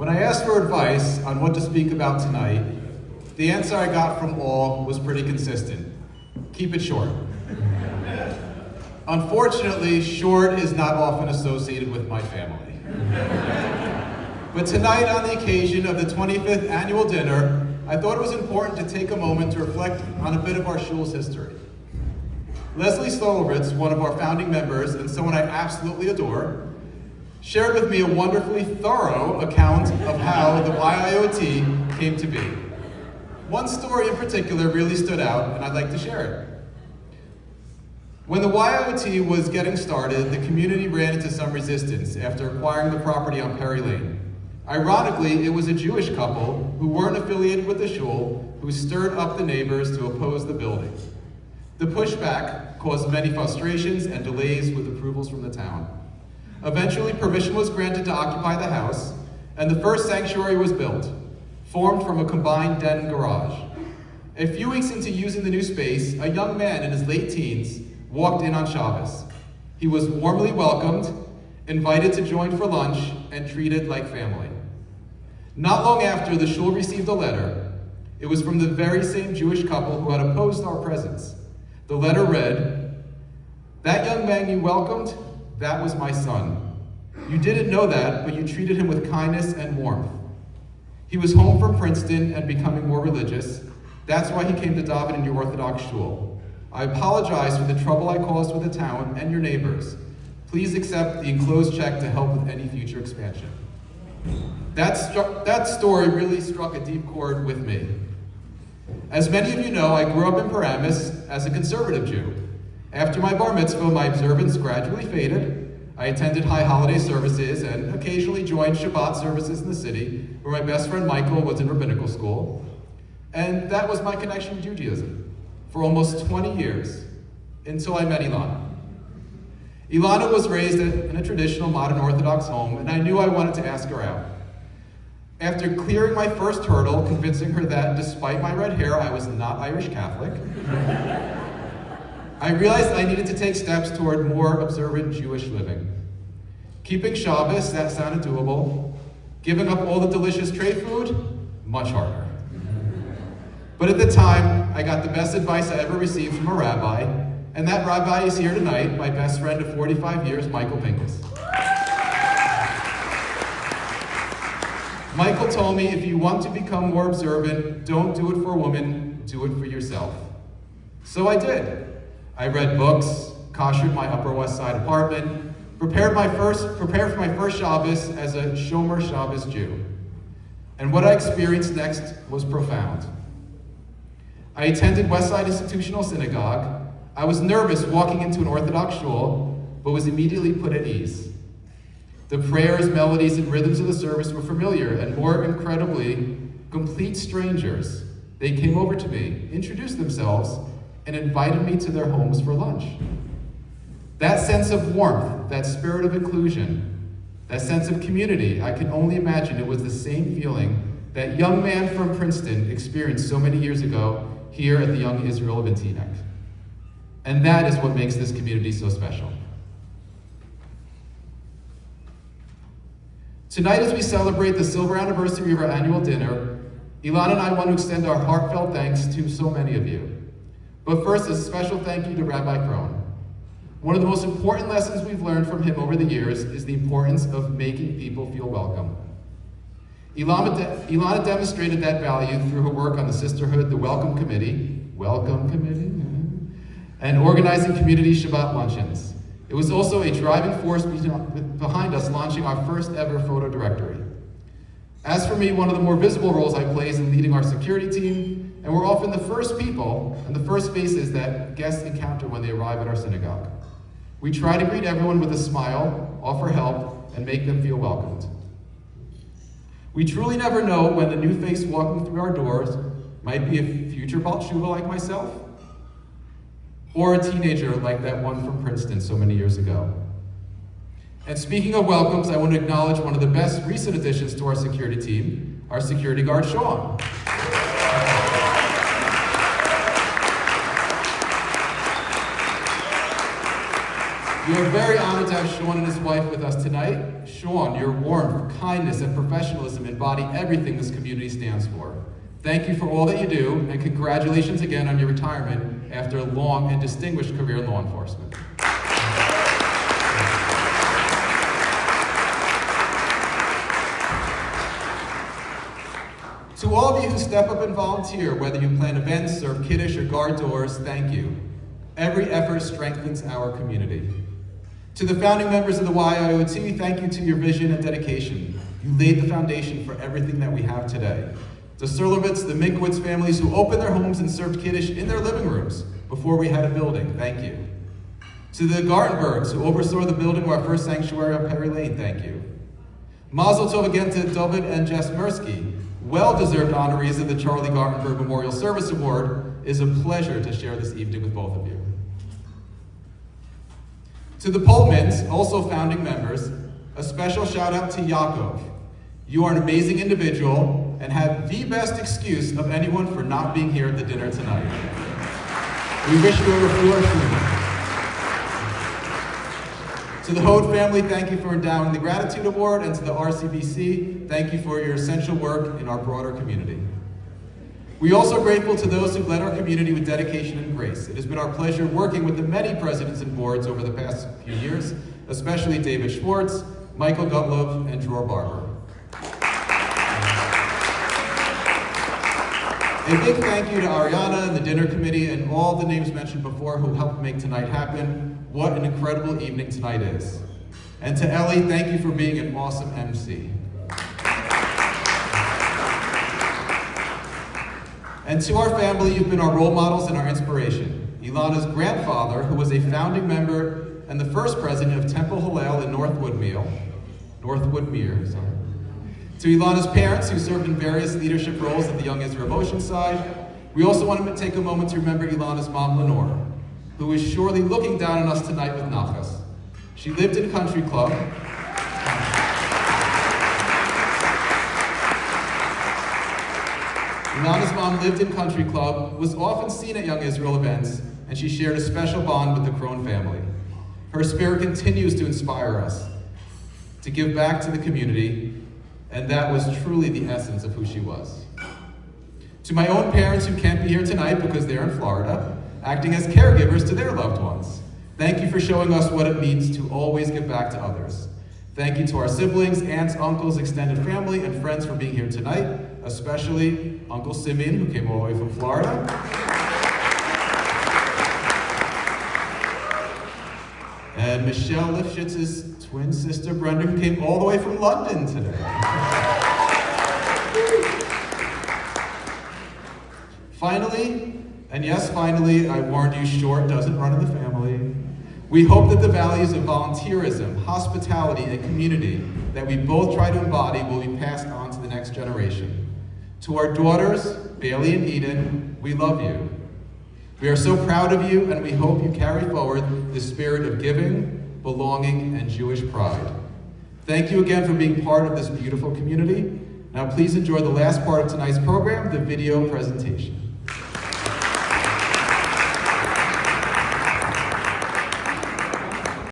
When I asked for advice on what to speak about tonight, the answer I got from all was pretty consistent. Keep it short. Unfortunately, short is not often associated with my family. But tonight, on the occasion of the 25th annual dinner, I thought it was important to take a moment to reflect on a bit of our shul's history. Leslie Stolowitz, one of our founding members and someone I absolutely adore, shared with me a wonderfully thorough account of how the YIOT came to be. One story in particular really stood out, and I'd like to share it. When the YIOT was getting started, the community ran into some resistance after acquiring the property on Perry Lane. Ironically, it was a Jewish couple who weren't affiliated with the shul who stirred up the neighbors to oppose the building. The pushback caused many frustrations and delays with approvals from the town. Eventually, permission was granted to occupy the house, and the first sanctuary was built, formed from a combined den and garage. A few weeks into using the new space, a young man in his late teens walked in on Shabbos. He was warmly welcomed, invited to join for lunch, and treated like family. Not long after, the shul received a letter. It was from the very same Jewish couple who had opposed our presence. The letter read, "That young man you welcomed, that was my son. You didn't know that, but you treated him with kindness and warmth. He was home from Princeton and becoming more religious. That's why he came to daven in your Orthodox shul. I apologize for the trouble I caused with the town and your neighbors. Please accept the enclosed check to help with any future expansion." That story really struck a deep chord with me. As many of you know, I grew up in Paramus as a conservative Jew. After my bar mitzvah, my observance gradually faded. I attended high holiday services and occasionally joined Shabbat services in the city, where my best friend Michael was in rabbinical school. And that was my connection to Judaism for almost 20 years, until I met Ilana. Ilana was raised in a traditional modern Orthodox home, and I knew I wanted to ask her out. After clearing my first hurdle, convincing her that despite my red hair, I was not Irish Catholic, I realized I needed to take steps toward more observant Jewish living. Keeping Shabbos, that sounded doable. Giving up all the delicious tray food, much harder. But at the time, I got the best advice I ever received from a rabbi, and that rabbi is here tonight, my best friend of 45 years, Michael Pincus. Michael told me, if you want to become more observant, don't do it for a woman, do it for yourself. So I did. I read books, koshered my Upper West Side apartment, prepared for my first Shabbos as a Shomer Shabbos Jew. And what I experienced next was profound. I attended Westside Institutional Synagogue. I was nervous walking into an Orthodox shul, but was immediately put at ease. The prayers, melodies, and rhythms of the service were familiar, and more incredibly, complete strangers. They came over to me, introduced themselves, and invited me to their homes for lunch. That sense of warmth, that spirit of inclusion, that sense of community, I can only imagine it was the same feeling that young man from Princeton experienced so many years ago here at the Young Israel of Intinek. And that is what makes this community so special. Tonight, as we celebrate the silver anniversary of our annual dinner, Ilana and I want to extend our heartfelt thanks to so many of you. But first, a special thank you to Rabbi Krohn. One of the most important lessons we've learned from him over the years is the importance of making people feel welcome. Ilana demonstrated that value through her work on the Sisterhood, the Welcome Committee, and organizing community Shabbat luncheons. It was also a driving force behind us launching our first ever photo directory. As for me, one of the more visible roles I play is in leading our security team, and we're often the first people and the first faces that guests encounter when they arrive at our synagogue. We try to greet everyone with a smile, offer help, and make them feel welcomed. We truly never know when the new face walking through our doors might be a future Baal Tshuva like myself, or a teenager like that one from Princeton so many years ago. And speaking of welcomes, I want to acknowledge one of the best recent additions to our security team, our security guard, Sean. We are very honored to have Sean and his wife with us tonight. Sean, your warmth, kindness, and professionalism embody everything this community stands for. Thank you for all that you do, and congratulations again on your retirement after a long and distinguished career in law enforcement. To all of you who step up and volunteer, whether you plan events, serve kiddish, or guard doors, thank you. Every effort strengthens our community. To the founding members of the YIOT, thank you to your vision and dedication. You laid the foundation for everything that we have today. The Serlovitz, the Minkowitz families who opened their homes and served kiddish in their living rooms before we had a building, thank you. To the Gartenbergs who oversaw the building of our first sanctuary on Perry Lane, thank you. Mazel tov again to David and Jess Mirsky, well-deserved honorees of the Charlie Gartenberg Memorial Service Award. It is a pleasure to share this evening with both of you. To the Poltmans, also founding members, a special shout out to Yaakov. You are an amazing individual and have the best excuse of anyone for not being here at the dinner tonight. We wish you a refuah. To the Hode family, thank you for endowing the Gratitude Award, and to the RCBC, thank you for your essential work in our broader community. We are also grateful to those who've led our community with dedication and grace. It has been our pleasure working with the many presidents and boards over the past few years, especially David Schwartz, Michael Gutlove, and Dror Barber. A big thank you to Ariana and the dinner committee and all the names mentioned before who helped make tonight happen. What an incredible evening tonight is. And to Ellie, thank you for being an awesome MC. And to our family, you've been our role models and our inspiration. Ilana's grandfather, who was a founding member and the first president of Temple Hillel in North Woodmere. To Ilana's parents, who served in various leadership roles at the Young Israel Oceanside. We also want to take a moment to remember Ilana's mom, Lenore, who is surely looking down on us tonight with nachas. She lived in Country Club. Ilana's mom lived in Country Club, was often seen at Young Israel events, and she shared a special bond with the Crone family. Her spirit continues to inspire us to give back to the community, and that was truly the essence of who she was. To my own parents who can't be here tonight because they're in Florida, acting as caregivers to their loved ones, thank you for showing us what it means to always give back to others. Thank you to our siblings, aunts, uncles, extended family, and friends for being here tonight, especially Uncle Simeon, who came all the way from Florida. And Michelle Lifshitz's twin sister, Brenda, who came all the way from London today. Finally, and yes, finally, I warned you, short doesn't run in the family. We hope that the values of volunteerism, hospitality, and community that we both try to embody will be passed on to the next generation. To our daughters, Bailey and Eden, we love you. We are so proud of you, and we hope you carry forward the spirit of giving, belonging, and Jewish pride. Thank you again for being part of this beautiful community. Now please enjoy the last part of tonight's program, the video presentation.